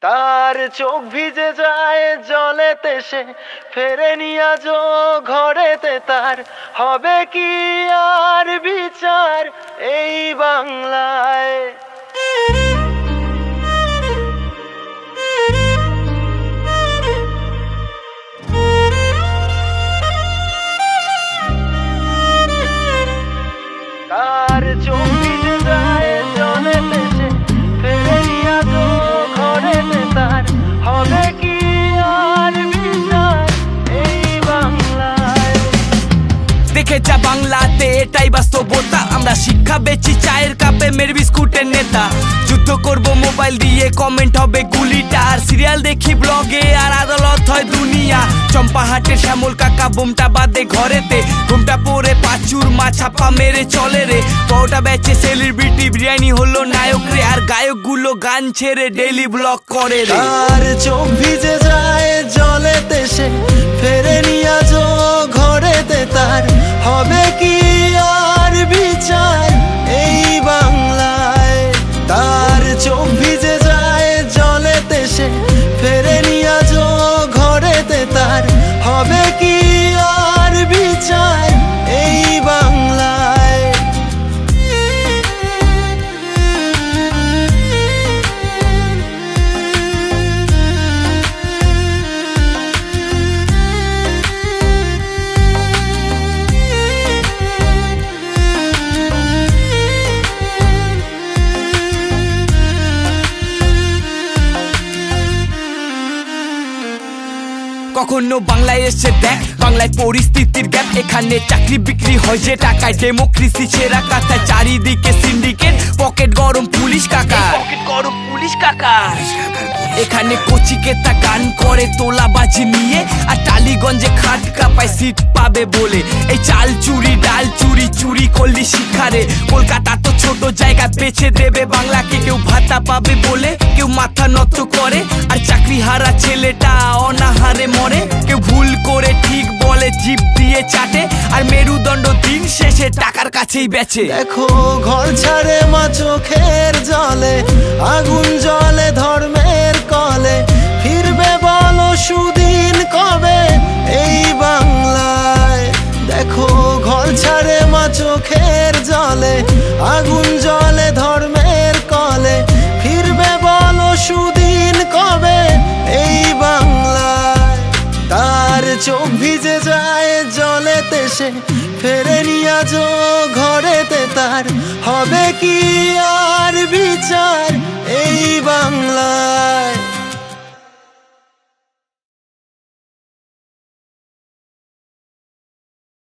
তার চোখ ভিজে যায় জলেতে, সে ফেরেনি আজও ঘরেতে। তার হবে কি আর বিচার এই বাংলায়? তার চোখ ভিজে যায় জলেতে, সে ফেরেনি আজও ঘরেতে। তার হবে কি আর বিচার এই বাংলায়? দেখে যা বাংলাতে এটাই বাস্তবতা। আমরা শিক্ষা বেচি চায়ের কাপে, মের বিস্কুটের নেতা। যুদ্ধ করব মোবাইল দিয়ে, কমেন্ট হবে গুলিটা। আর সিরিয়াল দেখি ব্লগে, আর আদালত হয় দুনিয়া। চম্পাহাটের শ্যামল কাকা বোমটা বাদে ঘরেতে, ঘুমটা পরে পাচুর মা ছাপা মেরে চলে রে। পরোটা বেচে সেলিব্রিটি, বিরিয়ানি হলো নায়ক রে। আর গায়কগুলো গান ছেড়ে ডেইলি ব্লগ করে রে। তার চোখ ভিজে যায় জলেতে, সে ফেরেনি আজও ঘরেতে। তার হবে কি আর বিচার এই বাংলায়? তার চোখ ভিজে যায় জলেতে, সে ফেরেনি আজও ঘরেতে। তার হবে কি আর বিচার এই বাংলায়? কখনো বাংলায় এসে দেখ, বাংলায় পরিস্থিতির গ্যাপ। এখানে চাকরি বিক্রি হয় যে টাকায়, ডেমোক্রেসি ছেঁড়া কাঁথা। চারিদিকে সিন্ডিকেট, পকেট গরম পুলিশ কাকা। এখানে কচিকেতা গান করে তোলাবাজি নিয়ে, আর টালিগঞ্জে খাট কাপায় সিট পাবে বলে। এই চাল চুরি ডাল চুরি, চুরি করলি শিখারে। কলকাতা তো ছোট জায়গা, বেছে দেবে বাংলাকে। কেউ ভাতা পাবে বলে কেউ মাথা নত করে, আর চাকরি হারা ছেলেটা অনাহারে মরে। কেউ ভুল করে ঠিক বলে, জিভ দিয়ে চাটে। আর মেরুদণ্ড দিন শেষে টাকার কাছেই বেচে। দেখো ঘর ছাড়ে মা চোখের জলে, আগুন জলে ধর্মের কলে। ফিরবে বলো সুদিন কবে এই বাংলায়? দেখো ঘর ছাড়ে মা চোখের জলে, আগুন জলে ধর্মের কলে। ফিরবে বলো সুদিন কবে এই বাংলায়? তার চোখ ভিজে যায় জলেতে, সে ফেরেনি আজও ঘরেতে। তার হবে কি আর বিচার এই বাংলায়?